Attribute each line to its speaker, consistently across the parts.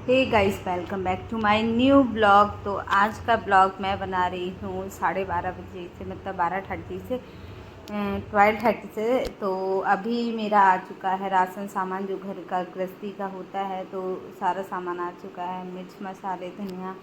Speaker 1: Hey guys, welcome back to my new blog. तो आज का ब्लॉग मैं बना रही हूँ 12:30 बजे से, मतलब 12:30 से 12:30 से। तो अभी मेरा आ चुका है राशन सामान, जो घर का गृहस्थी का होता है। तो सारा सामान आ चुका है, मिर्च मसाले, धनिया,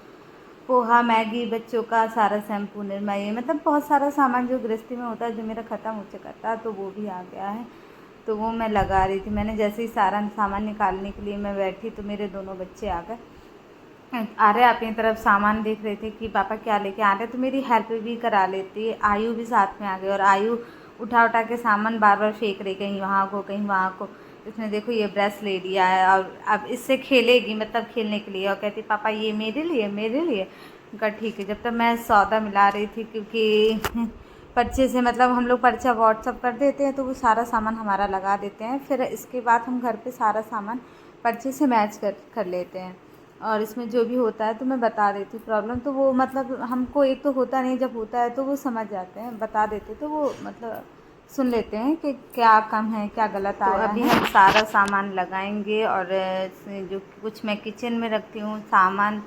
Speaker 1: पोहा, मैगी, बच्चों का सारा शैम्पू, निरमा, ये मतलब बहुत सारा सामान जो गृहस्थी में होता है, जो मेरा ख़त्म हो चुका था, तो वो भी आ गया है। तो वो मैं लगा रही थी। मैंने जैसे ही सारा सामान निकालने के लिए मैं बैठी तो मेरे दोनों बच्चे आ गए। आ रहे अपनी तरफ सामान देख रहे थे कि पापा क्या लेके आ रहे, तो मेरी हेल्प भी करा लेती। आयु भी साथ में आ गई और आयु उठा उठा के सामान बार बार फेंक रही, कहीं वहाँ को कहीं वहाँ को। इसने देखो ये ब्रश ले लिया है और अब इससे खेलेगी, मतलब खेलने के लिए, और कहती पापा ये मेरे लिए मेरे लिए। उनका ठीक है। जब तक मैं सौदा मिला रही थी, क्योंकि पर्चे से मतलब हम लोग पर्चा व्हाट्सअप कर देते हैं तो वो सारा सामान हमारा लगा देते हैं, फिर इसके बाद हम घर पे सारा सामान पर्चे से मैच कर लेते हैं। और इसमें जो भी होता है तो मैं बता देती हूँ प्रॉब्लम, तो वो मतलब हमको एक तो होता नहीं, जब होता है तो वो समझ जाते हैं, बता देते तो वो मतलब सुन लेते हैं कि क्या कम है क्या गलत आया है। तो अभी हम सारा सामान लगाएंगे और जो कुछ मैं किचन में रखती हूँ सामान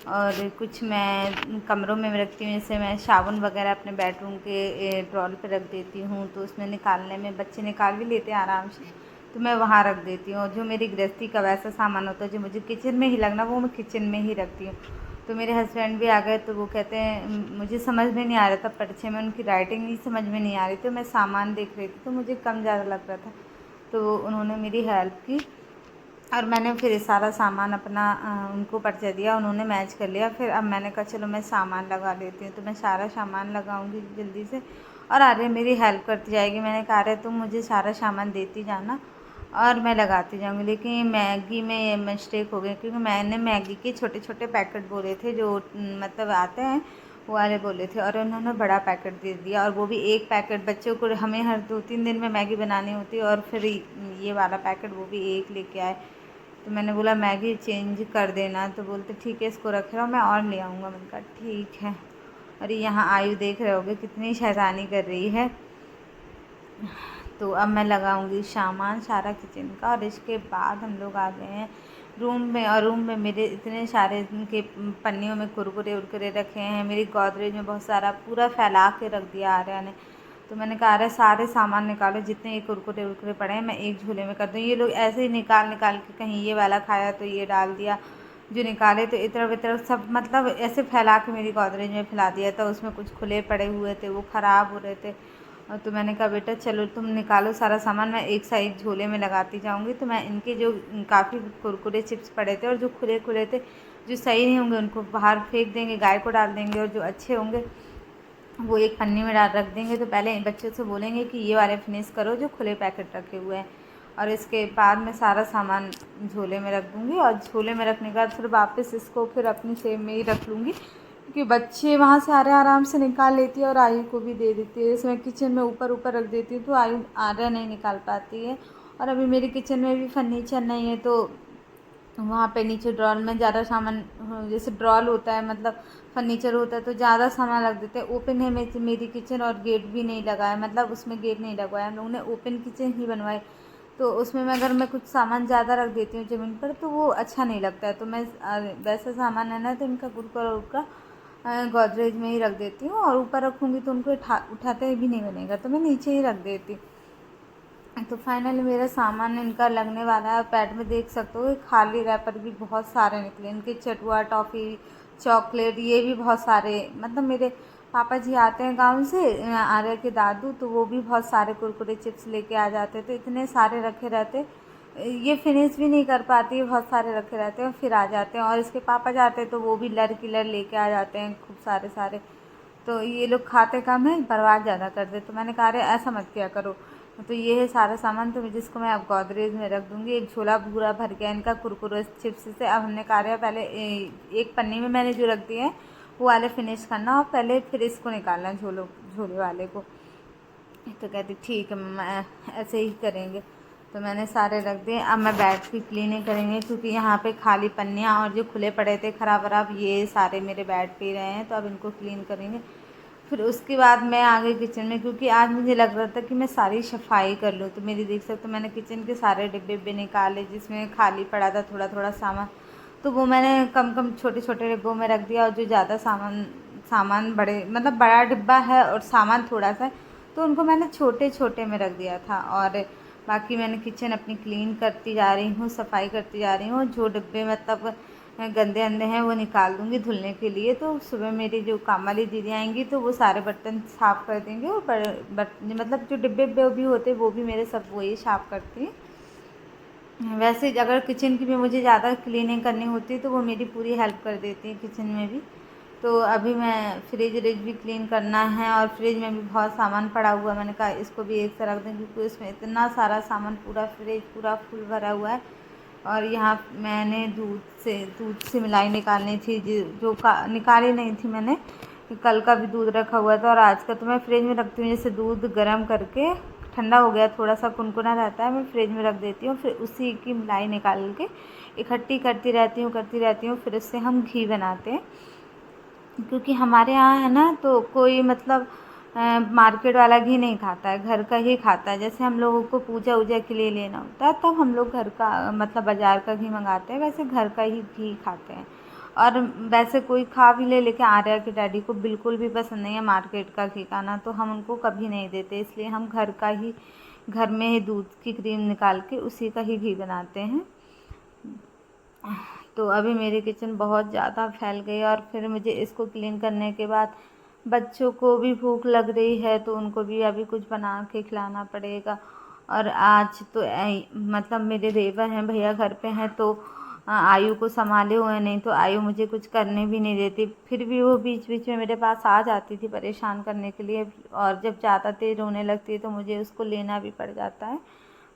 Speaker 1: और कुछ मैं कमरों में रखती हूँ। जैसे मैं साबुन वगैरह अपने बेडरूम के ड्रॉर पे रख देती हूँ, तो उसमें निकालने में बच्चे निकाल भी लेते हैं आराम से, तो मैं वहाँ रख देती हूँ। जो मेरी गृहस्थी का वैसा सामान होता है जो मुझे किचन में ही लगना, वो मैं किचन में ही रखती हूँ। तो मेरे हस्बैंड भी आ गए, तो वो कहते हैं मुझे समझ में नहीं आ रहा था, पर्चे में उनकी राइटिंग नहीं समझ में नहीं आ रही थी, मैं सामान देख रही थी तो मुझे कम ज़्यादा लग रहा था, तो उन्होंने मेरी हेल्प की और मैंने फिर सारा सामान अपना उनको पर्चा दिया, उन्होंने मैच कर लिया। फिर अब मैंने कहा चलो मैं सामान लगा लेती हूँ, तो मैं सारा सामान लगाऊंगी जल्दी से और आर्य मेरी हेल्प करती जाएगी। मैंने कहा रहे तुम मुझे सारा सामान देती जाना और मैं लगाती जाऊंगी। लेकिन मैगी में ये मिस्टेक हो गई, क्योंकि मैंने मैगी के छोटे छोटे पैकेट बोले थे, जो मतलब आते हैं वो वाले बोले थे, और उन्होंने बड़ा पैकेट दे दिया, और वो भी एक पैकेट। बच्चों को हमें हर 2-3 दिन में मैगी बनानी होती है, और फिर ये वाला पैकेट वो भी एक लेके आए। तो मैंने बोला मैगी चेंज कर देना, तो बोलते ठीक है इसको रख रहा हूँ, मैं और ले आऊँगा। मैंने कहा ठीक है। और यहाँ आयु देख रहे होगे कितनी शैतानी कर रही है। तो अब मैं लगाऊंगी सामान सारा किचन का, और इसके बाद हम लोग आ गए हैं रूम में। और रूम में मेरे इतने सारे के पन्नियों में कुरकुरे उरकुरे रखे हैं, मेरी गोदरेज में बहुत सारा पूरा फैला के रख दिया आर्या ने। तो मैंने कहा रहा सारे सामान निकालो, जितने ये कुरकुरे उरकुरे पड़े हैं मैं एक झोले में कर दूँ। ये लोग ऐसे ही निकाल निकाल के, कहीं ये वाला खाया तो ये डाल दिया, जो निकाले तो इधर उधर सब, मतलब ऐसे फैला के मेरी गोदरेज में फैला दिया था। उसमें कुछ खुले पड़े हुए थे, वो ख़राब हो रहे थे। और तो मैंने कहा बेटा चलो तुम निकालो सारा सामान, मैं एक साइड झोले में लगाती जाऊंगी। तो मैं इनके जो काफ़ी कुरकुरे चिप्स पड़े थे और जो खुले खुले थे, जो सही नहीं होंगे उनको बाहर फेंक देंगे, गाय को डाल देंगे, और जो अच्छे होंगे वो एक पन्नी में डाल रख देंगे। तो पहले बच्चों से बोलेंगे कि ये वाले फिनिश करो जो खुले पैकेट रखे हुए हैं, और इसके बाद मैं सारा सामान झोले में रख दूँगी। और झोले में रखने के बाद फिर वापस इसको फिर अपनी सेब में ही रख लूँगी, क्योंकि बच्चे वहाँ से आर्या आराम से निकाल लेती है और आयु को भी दे देती है। जैसे मैं किचन में ऊपर ऊपर रख देती हूँ तो आयु आर्या नहीं निकाल पाती है। और अभी मेरी किचन में भी फर्नीचर नहीं है, तो वहाँ पे नीचे ड्रॉर में ज़्यादा सामान, जैसे ड्रॉर होता है मतलब फर्नीचर होता है, तो ज़्यादा सामान रख देते हैं। ओपन है मेरी किचन, और गेट भी नहीं लगा है, मतलब उसमें गेट नहीं लगवाया, हम लोगों ने ओपन किचन ही बनवाई। तो उसमें मैं अगर मैं कुछ सामान ज़्यादा रख देती हूँ ज़मीन पर तो वो अच्छा नहीं लगता है। तो मैं वैसा सामान है ना, तो इनका कुरकुरा उरकुरा गोदरेज में ही रख देती हूँ, और ऊपर रखूँगी तो उनको उठाते भी नहीं बनेगा, तो मैं नीचे ही रख देती। तो फाइनली मेरा सामान इनका लगने वाला है। पैड में देख सकते हो खाली रैपर भी बहुत सारे निकले, इनके चटुआ, टॉफ़ी, चॉकलेट, ये भी बहुत सारे। मतलब मेरे पापा जी आते हैं गांव से, आर्या के दादू, तो वो भी बहुत सारे कुरकुरे चिप्स लेके आ जाते, तो इतने सारे रखे रहते, ये फिनिश भी नहीं कर पाती, बहुत सारे रखे रहते हैं फिर आ जाते हैं। और इसके पापा जाते हैं तो वो भी लर की लर लेके आ जाते हैं खूब सारे सारे। तो ये लोग खाते कम है, बर्बाद ज़्यादा कर दे। तो मैंने कहा अरे ऐसा मत किया करो। तो ये है सारा सामान, तो जिसको मैं अब गोदरेज में रख दूँगी। एक झोला पूरा भर गया इनका कुरकुरे चिप्स से। अब हमने कहा रहा पहले एक पन्नी में मैंने जो रख दिए हैं वो वाले फिनिश करना, और पहले फिर इसको निकालना झोले वाले को। तो कहती ठीक है मैं ऐसे ही करेंगे। तो मैंने सारे रख दिए। अब मैं बेड की क्लीनिंग करेंगे, क्योंकि यहाँ पे खाली पन्नियाँ और जो खुले पड़े थे ख़राब वराब, ये सारे मेरे बेड पे रहे हैं, तो अब इनको क्लीन करेंगे। फिर उसके बाद मैं आ गई किचन में, क्योंकि आज मुझे लग रहा था कि मैं सारी सफाई कर लूँ। तो मेरी देख सकते हो मैंने किचन के सारे डिब्बे निकाले जिसमें खाली पड़ा था थोड़ा थोड़ा सामान, तो वो मैंने कम कम छोटे छोटे डिब्बों में रख दिया, और जो ज़्यादा सामान बड़े मतलब बड़ा डिब्बा है और सामान थोड़ा सा है, तो उनको मैंने छोटे छोटे में रख दिया था। और बाकी मैंने किचन अपनी क्लीन करती जा रही हूँ, सफाई करती जा रही हूँ। जो डिब्बे मतलब गंदे अंदे हैं वो निकाल दूँगी धुलने के लिए। तो सुबह मेरी जो काम वाली दीदी आएंगी तो वो सारे बर्तन साफ़ कर देंगे, और मतलब जो डिब्बे भी होते वो भी मेरे सब वही साफ़ करती हैं। वैसे अगर किचन की भी मुझे ज़्यादा क्लीनिंग करनी होती है तो वो मेरी पूरी हेल्प कर देती है किचन में भी। तो अभी मैं फ्रिज भी क्लीन करना है, और फ्रिज में भी बहुत सामान पड़ा हुआ है। मैंने कहा इसको भी एक तरफ दें, क्योंकि इसमें इतना सारा सामान, पूरा फ्रिज पूरा फुल भरा हुआ है। और यहाँ मैंने दूध से मलाई निकालनी थी, जो निकाली नहीं थी मैंने। कल का भी दूध रखा हुआ था, और आज का तो मैं फ्रिज में रखती हूँ। जैसे दूध गर्म करके ठंडा हो गया, थोड़ा सा कुनकुना रहता है, मैं फ्रिज में रख देती हूँ। फिर उसी की मलाई निकाल के इकट्ठी करती रहती हूँ। फिर उससे हम घी बनाते हैं, क्योंकि हमारे यहाँ है ना, तो कोई मतलब मार्केट वाला घी नहीं खाता है, घर का ही खाता है। जैसे हम लोगों को पूजा वूजा के लिए लेना होता है तब हम लोग घर का मतलब बाज़ार का घी मंगाते हैं, वैसे घर का ही घी खाते हैं। और वैसे कोई खा भी ले, लेकिन आर्या के डैडी को बिल्कुल भी पसंद नहीं है मार्केट का घी खाना, तो हम उनको कभी नहीं देते। इसलिए हम घर में ही दूध की क्रीम निकाल के उसी का ही घी बनाते हैं। तो अभी मेरी किचन बहुत ज़्यादा फैल गई, और फिर मुझे इसको क्लीन करने के बाद बच्चों को भी भूख लग रही है, तो उनको भी अभी कुछ बना के खिलाना पड़ेगा। और आज तो मतलब मेरे देवर हैं, भैया घर पे हैं, तो आयु को संभाले हुए, नहीं तो आयु मुझे कुछ करने भी नहीं देती। फिर भी वो बीच बीच में मेरे पास आ जाती थी परेशान करने के लिए, और जब ज़्यादा तेज रोने लगती है तो मुझे उसको लेना भी पड़ जाता है।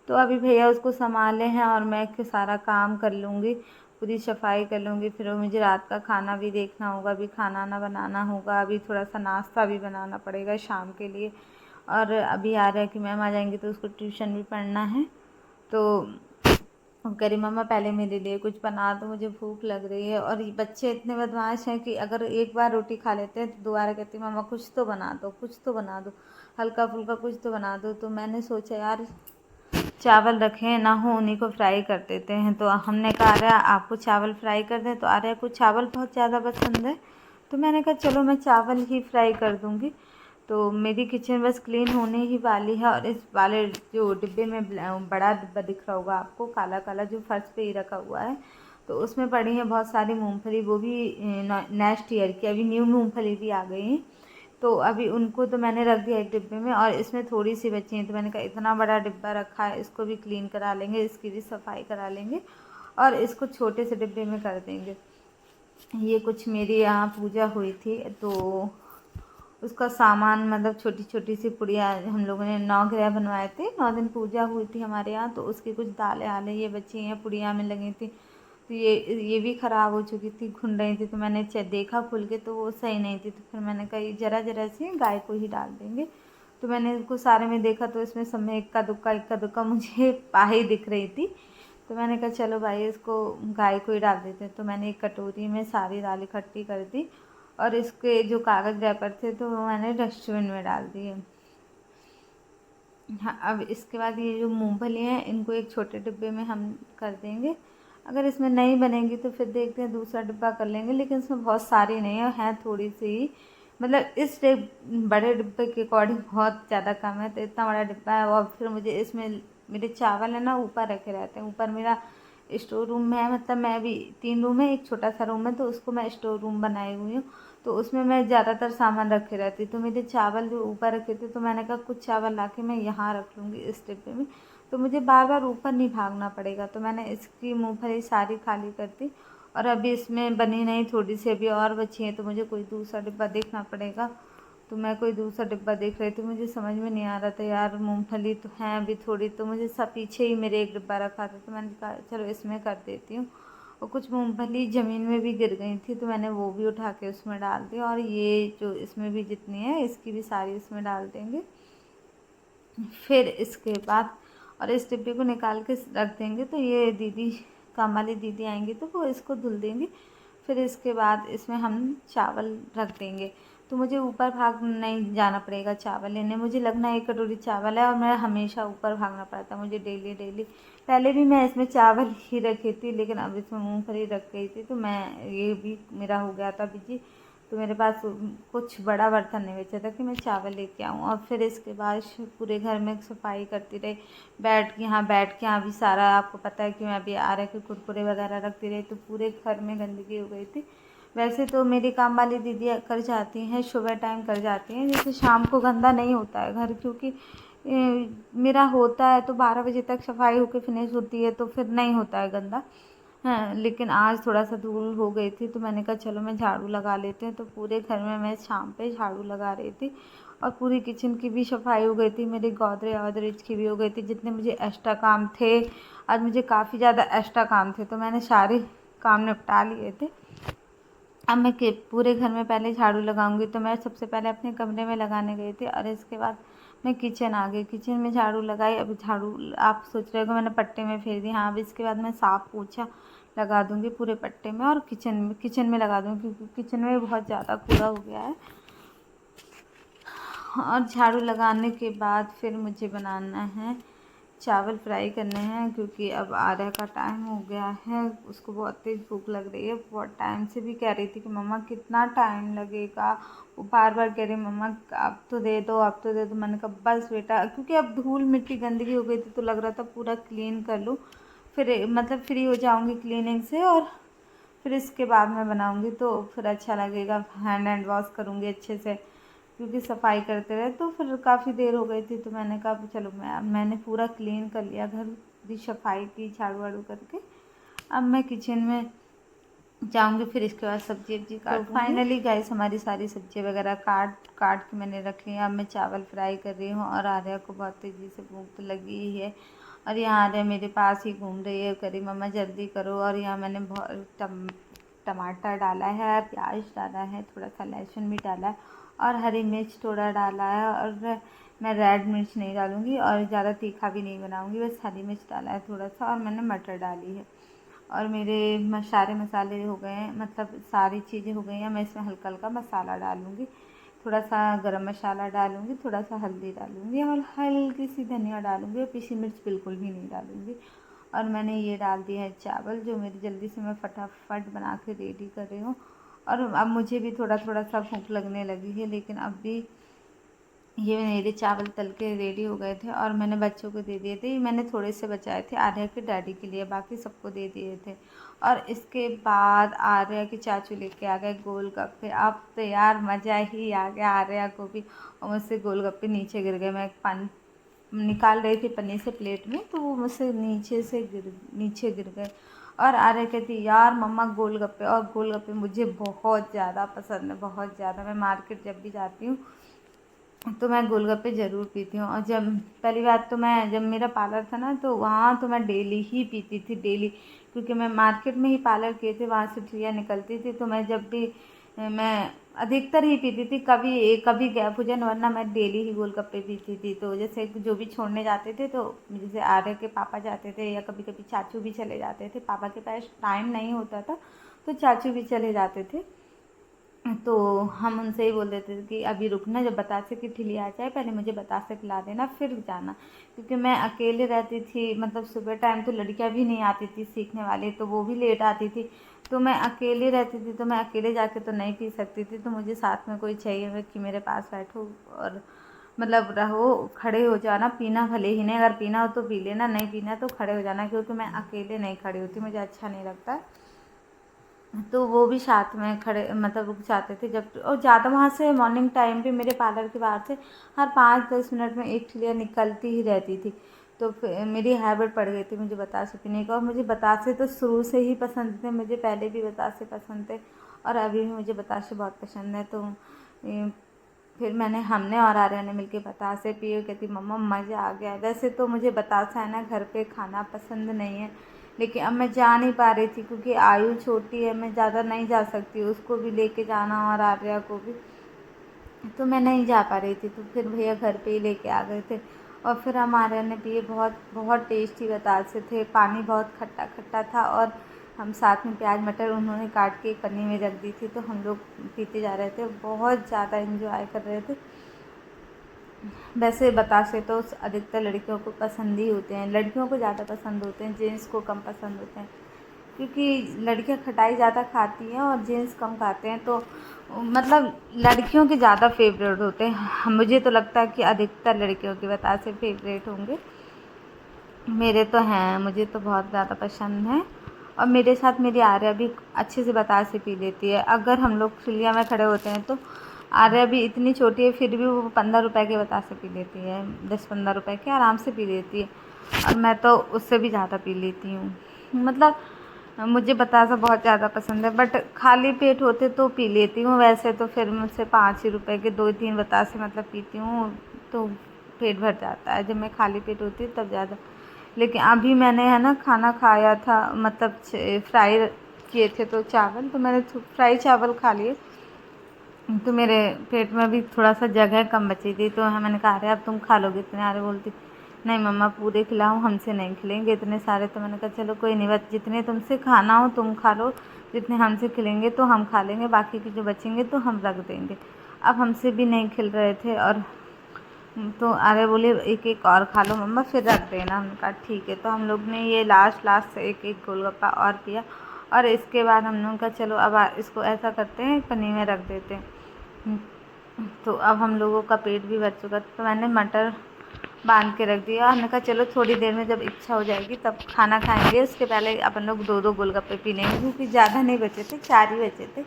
Speaker 1: तो अभी भैया उसको संभाले हैं, और मैं सारा काम कर लूँगी, पूरी सफाई कर लूँगी। फिर मुझे रात का खाना भी देखना होगा, अभी खाना ना बनाना होगा, अभी थोड़ा सा नाश्ता भी बनाना पड़ेगा शाम के लिए। और अभी आ रहा है कि मैम आ जाएंगी तो उसको ट्यूशन भी पढ़ना है। तो कह रही मम्मा पहले मेरे लिए कुछ बना दो, मुझे भूख लग रही है। और ये बच्चे इतने बदमाश हैं कि अगर एक बार रोटी खा लेते हैं तो दोबारा कहती मम्मा कुछ तो बना दो, कुछ तो बना दो, हल्का फुल्का कुछ तो बना दो। तो मैंने सोचा यार चावल रखे ना हो, उन्हीं को फ्राई कर देते हैं। तो हमने कहा आर्या आपको चावल फ्राई कर दें, तो आर्या को चावल बहुत ज़्यादा पसंद है, तो मैंने कहा चलो मैं चावल ही फ्राई कर दूँगी। तो मेरी किचन बस क्लीन होने ही वाली है। और इस वाले जो डिब्बे में बड़ा डिब्बा दिख रहा होगा आपको, काला काला, जो फर्श पे ही रखा हुआ है, तो उसमें पड़ी है बहुत सारी मूंगफली, वो भी नेक्स्ट ईयर की, अभी न्यू मूंगफली भी आ गई हैं। तो अभी उनको तो मैंने रख दिया एक डिब्बे में, और इसमें थोड़ी सी बची हैं, तो मैंने कहा इतना बड़ा डिब्बा रखा है, इसको भी क्लीन करा लेंगे, इसकी भी सफाई करा लेंगे, और इसको छोटे से डिब्बे में कर देंगे। ये कुछ मेरी यहाँ पूजा हुई थी, तो उसका सामान मतलब छोटी छोटी सी पुड़िया हम लोगों ने 9 ग्रह बनवाए थे, 9 दिन पूजा हुई थी हमारे यहाँ, तो उसकी कुछ दालें आले ये बची हैं, पुड़िया में लगी थी। तो ये भी ख़राब हो चुकी थी, घुन रही थी, तो मैंने देखा खुल के तो वो सही नहीं थी। तो फिर मैंने कहा ज़रा ज़रा सी गाय को ही डाल देंगे। तो मैंने इसको सारे में देखा, तो इसमें सब में इक्का दुक्का मुझे पाही दिख रही थी। तो मैंने कहा चलो भाई इसको गाय को ही डाल देते हैं। तो मैंने एक कटोरी में सारी दाल इकट्ठी कर दी, और इसके जो कागज़ रैपर थे तो वो मैंने डस्टबिन में डाल दिए। हाँ, अब इसके बाद ये जो मूंगफली हैं इनको एक छोटे डिब्बे में हम कर देंगे। अगर इसमें नहीं बनेंगी तो फिर देखते हैं दूसरा डिब्बा कर लेंगे, लेकिन इसमें बहुत सारी नहीं है थोड़ी सी ही, मतलब इस बड़े डिब्बे के अकॉर्डिंग बहुत ज़्यादा कम है। तो इतना बड़ा डिब्बा है, और फिर मुझे इसमें मेरे चावल है ना ऊपर रखे रहते हैं। ऊपर मेरा स्टोर रूम में है, मतलब मैं अभी 3 रूम है, एक छोटा सा रूम है, तो उसको मैं स्टोर रूम बनाई हुई हूँ। तो उसमें मैं ज़्यादातर सामान रखे रहती। तो मेरे चावल जो ऊपर रखे थे, तो मैंने कहा कुछ चावल ला के मैं यहाँ रख लूँगी इस डिब्बे में, तो मुझे बार बार ऊपर नहीं भागना पड़ेगा। तो मैंने इसकी मूँगफली सारी खाली कर दी, और अभी इसमें बनी नहीं, थोड़ी सी अभी और बची है, तो मुझे कोई दूसरा डिब्बा देखना पड़ेगा। तो मैं कोई दूसरा डिब्बा देख रही थी, मुझे समझ में नहीं आ रहा था यार, मूँगफली तो हैं अभी थोड़ी, तो मुझे सब पीछे ही मेरे एक डिब्बा रखा था, तो मैंने कहा चलो इसमें कर देती हूँ। और कुछ मूंगफली ज़मीन में भी गिर गई थी, तो मैंने वो भी उठा के उसमें डाल दी, और ये जो इसमें भी जितनी है इसकी भी सारी इसमें डाल देंगे। फिर इसके बाद और इस डिब्बे को निकाल के रख देंगे। तो ये दीदी, काम वाली दीदी आएंगी तो वो इसको धुल देंगी। फिर इसके बाद इसमें हम चावल रख देंगे। तो मुझे ऊपर भाग नहीं जाना पड़ेगा चावल लेने। मुझे लगना 1 कटोरी चावल है और मैं हमेशा ऊपर भागना पड़ता है मुझे डेली डेली। पहले भी मैं इसमें चावल ही रखी थी, लेकिन अब इसमें मूँगफली रख गई थी, तो मैं ये भी मेरा हो गया था बिजी। तो मेरे पास कुछ बड़ा बर्तन नहीं बचा था कि मैं चावल लेके आऊँ। और फिर इसके बाद पूरे घर में सफाई करती रही, बैठ के यहाँ भी सारा, आपको पता है कि मैं अभी आ रहा है कि कुरकुरे वगैरह रखती रही, तो पूरे घर में गंदगी हो गई थी। वैसे तो मेरी काम वाली दीदी कर जाती हैं, सुबह टाइम कर जाती हैं, जैसे शाम को गंदा नहीं होता है घर, क्योंकि मेरा होता है तो 12 बजे तक सफाई होकर फिनिश होती है, तो फिर नहीं होता है गंदा। हाँ, लेकिन आज थोड़ा सा धूल हो गई थी, तो मैंने कहा चलो मैं झाड़ू लगा लेते हैं। तो पूरे घर में मैं शाम पे झाड़ू लगा रही थी, और पूरी किचन की भी सफाई हो गई थी, मेरी गोदरेज की भी हो गई थी, जितने मुझे एक्स्ट्रा काम थे। आज मुझे काफ़ी ज़्यादा एक्स्ट्रा काम थे, तो मैंने सारे काम निपटा लिए थे। अब मैं पूरे घर में पहले झाड़ू लगाऊंगी, तो मैं सबसे पहले अपने कमरे में लगाने गई थी, और इसके बाद मैं किचन आ गई, किचन में झाड़ू लगाई। अब झाड़ू आप सोच रहे हो मैंने पट्टे में फेर दी, हाँ। अब इसके बाद मैं साफ़ पोछा लगा दूंगी पूरे पट्टे में, और किचन में लगा दूंगी, क्योंकि किचन में बहुत ज़्यादा कूड़ा हो गया है। और झाड़ू लगाने के बाद फिर मुझे बनाना है चावल फ्राई करने हैं, क्योंकि अब आर्या का टाइम हो गया है, उसको बहुत तेज़ भूख लग रही है। बहुत टाइम से भी कह रही थी कि मम्मा कितना टाइम लगेगा, वो बार बार कह रही मम्मा अब तो दे दो, अब तो दे दो। मैंने कहा बस बेटा, क्योंकि अब धूल मिट्टी गंदगी हो गई थी, तो लग रहा था पूरा क्लीन कर लूँ, फिर मतलब फ्री हो जाऊँगी क्लीनिंग से, और फिर इसके बाद मैं बनाऊँगी तो फिर अच्छा लगेगा। हैंड वॉश करूँगी अच्छे से, क्योंकि सफाई करते रहे तो फिर काफ़ी देर हो गई थी। तो मैंने कहा चलो मैंने पूरा क्लीन कर लिया, घर भी सफाई की झाड़ू वाड़ू करके। अब मैं किचन में जाऊंगी, फिर इसके बाद सब्जी वब्जी काट। तो फाइनली गाइस हमारी सारी सब्जी वगैरह काट के मैंने रख लिया। अब मैं चावल फ्राई कर रही हूँ, और आर्या को बहुत तेज़ी से भूख तो लगी ही है, और यहाँ आर्या मेरे पास ही घूम रही है, करी मम्मा जल्दी करो। और यहाँ मैंने बहुत टमाटर डाला है, प्याज डाला है, थोड़ा सा लहसुन भी डाला है, और हरी मिर्च थोड़ा डाला है, और मैं रेड मिर्च नहीं डालूँगी, और ज़्यादा तीखा भी नहीं बनाऊँगी, बस हरी मिर्च डाला है थोड़ा सा, और मैंने मटर डाली है। और मेरे सारे मसाले हो गए हैं, मतलब सारी चीज़ें हो गई हैं। मैं इसमें हल्का हल्का मसाला डालूँगी, थोड़ा सा गरम मसाला डालूँगी, थोड़ा सा हल्दी डालूँगी, और हल्की सी धनिया डालूँगी, और पीसी मिर्च बिल्कुल भी नहीं डालूँगी। और मैंने ये डाल दिया है चावल, जो मेरी जल्दी से मैं फटाफट बना के रेडी कर रही हूँ। और अब मुझे भी थोड़ा थोड़ा सा भूख लगने लगी है, लेकिन अब भी ये मेरे चावल तल के रेडी हो गए थे, और मैंने बच्चों को दे दिए थे। मैंने थोड़े से बचाए थे आर्या के डैडी के लिए, बाकी सबको दे दिए थे। और इसके बाद आर्या के चाचू लेके आ गए गोलगप्पे। अब तो यार मज़ा ही आ गया आर्या को भी, और मुझसे गोलगप्पे नीचे गिर गए। मैं पानी निकाल रही थी पन्नी से प्लेट में, तो वो मुझसे नीचे गिर गए। और आर्या कहती यार मम्मा गोलगप्पे। और गोलगप्पे मुझे बहुत ज़्यादा पसंद है, बहुत ज़्यादा। मैं मार्केट जब भी जाती हूँ तो मैं गोलगप्पे ज़रूर पीती हूँ। और जब पहली बात तो मैं, जब मेरा पार्लर था ना, तो वहाँ तो मैं डेली ही पीती थी, डेली, क्योंकि मैं मार्केट में ही पार्लर किए थे, वहाँ से ठिया निकलती थी, तो मैं जब भी मैं अधिकतर ही पीती थी। कभी गैप हो जाए, वरना मैं डेली ही गोलगप्पे पीती थी। तो जैसे जो भी छोड़ने जाते थे, तो जैसे आर्य के पापा जाते थे, या कभी कभी चाचू भी चले जाते थे, पापा के पास टाइम नहीं होता था तो चाचू भी चले जाते थे, तो हम उनसे ही बोल देते थे कि अभी रुकना, जब बतासे की ठिली आ जाए पहले मुझे बतासे पिला देना, फिर जाना। क्योंकि मैं अकेले रहती थी, मतलब सुबह टाइम तो लड़कियां भी नहीं आती थी सीखने वाले, तो वो भी लेट आती थी, तो मैं अकेले रहती थी, तो मैं अकेले जाके तो नहीं पी सकती थी। तो मुझे साथ में कोई चाहिए कि मेरे पास बैठो, और मतलब रहो, खड़े हो जाना, पीना भले ही नहीं, अगर पीना हो तो पी लेना, नहीं पीना तो खड़े हो जाना, क्योंकि मैं अकेले नहीं खड़ी होती, मुझे अच्छा नहीं लगता। तो वो भी साथ में खड़े, मतलब रुक जाते थे जब। और ज़्यादा वहाँ से मॉर्निंग टाइम पे मेरे पार्लर के बाहर से हर 5-10 मिनट में एक ठिलिया निकलती ही रहती थी। तो फिर मेरी हैबिट पड़ गई थी मुझे बतासे पीने का। और मुझे बतासे तो शुरू से ही पसंद थे, मुझे पहले भी बतासे पसंद थे, और अभी भी मुझे बतासे बहुत पसंद है। तो फिर हमने और आर्या ने मिलके बतासे पिए, कहती मम्मा मज़ा आ गया। वैसे तो मुझे बतासा है ना घर पे खाना पसंद नहीं है, लेकिन अब मैं जा नहीं पा रही थी, क्योंकि आयु छोटी है, मैं ज़्यादा नहीं जा सकती, उसको भी लेके जाना और आर्या को भी, तो मैं नहीं जा पा रही थी। तो फिर भैया घर पे ही लेके आ गए थे, और फिर हम आर्या ने पिए। बहुत बहुत टेस्टी बतासे थे, पानी बहुत खट्टा खट्टा था, और हम साथ में प्याज मटर उन्होंने काट के पन्नी में रख दी थी, तो हम लोग पीते जा रहे थे, बहुत ज़्यादा एंजॉय कर रहे थे। वैसे बतासे तो अधिकतर लड़कियों को पसंद ही होते हैं, लड़कियों को ज़्यादा पसंद होते हैं, जेंट्स को कम पसंद होते हैं, क्योंकि लड़कियां खटाई ज़्यादा खाती हैं और जेंट्स कम खाते हैं, तो मतलब लड़कियों के ज़्यादा फेवरेट होते हैं। मुझे तो लगता है कि अधिकतर लड़कियों के बतासे फेवरेट होंगे, मेरे तो हैं, मुझे तो बहुत ज़्यादा पसंद है। और मेरे साथ मेरी आर्या भी अच्छे से बतासे पी लेती है। अगर हम लोग चुलिया में खड़े होते हैं तो आर्या भी इतनी छोटी है, फिर भी वो 15 रुपए के बतासे पी लेती है, 10-15 रुपए के आराम से पी लेती है, और मैं तो उससे भी ज़्यादा पी लेती हूँ। मतलब मुझे बतासा बहुत ज़्यादा पसंद है, बट खाली पेट होते तो पी लेती हूँ, वैसे तो फिर मुझसे 5 ही रुपये के 2-3 बतासे मतलब पीती हूँ, तो पेट भर जाता है। जब मैं खाली पेट होती हूँ तब ज़्यादा। लेकिन अभी मैंने है ना खाना खाया था, मतलब फ्राई किए थे तो चावल, तो मैंने फ्राई चावल खा लिए, तो मेरे पेट में भी थोड़ा सा जगह कम बची थी, तो मैंने कहा अरे अब तुम खा लोगे इतने, अरे बोलती नहीं मम्मा पूरे खिलाओ, हमसे नहीं खिलेंगे इतने सारे। तो मैंने कहा चलो कोई नहीं, बस जितने तुमसे खाना हो तुम खा लो, जितने हमसे खिलेंगे तो हम खा लेंगे, बाकी के जो बचेंगे तो हम रख देंगे। अब हमसे भी नहीं खिल रहे थे, और तो अरे बोले एक एक और खा लो मम्मा फिर रख देना। हमने कहा ठीक है। तो हम लोग ने ये लास्ट एक एक गोलगप्पा और किया, और इसके बाद हम लोगों का चलो अब इसको ऐसा करते हैं पन्नी में रख देते हैं। तो अब हम लोगों का पेट भी भर चुका, तो मैंने मटर बांध के रख दिया। हमने कहा चलो थोड़ी देर में जब इच्छा हो जाएगी तब खाना खाएंगे, उसके पहले अपन लोग 2-2 गोलगप्पे पी लेंगे, क्योंकि ज़्यादा नहीं बचे थे, 4 ही बचे थे,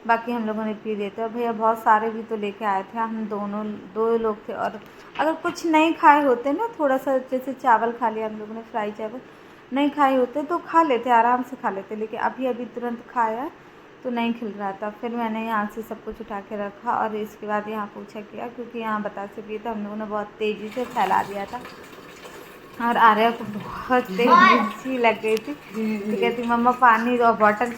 Speaker 1: बाकी हम लोगों ने पी लिए थे। और भैया बहुत सारे भी तो लेके आए थे, हम दोनों 2 लोग थे, और अगर कुछ नहीं खाए होते ना, थोड़ा सा जैसे चावल खा लिया हम लोगों ने, फ्राई चावल नहीं खाए होते तो खा लेते, आराम से खा लेते, लेकिन अभी तुरंत खाया तो नहीं खिल रहा था। फिर मैंने यहाँ से सब कुछ उठा के रखा, और इसके बाद यहाँ पोछा किया, क्योंकि यहाँ बतासे पिए तो हम लोगों ने बहुत तेज़ी से फैला दिया था, और आर्या को बहुत तेज़ी लग गई थी, तो कहती मम्मा पानी और बॉटल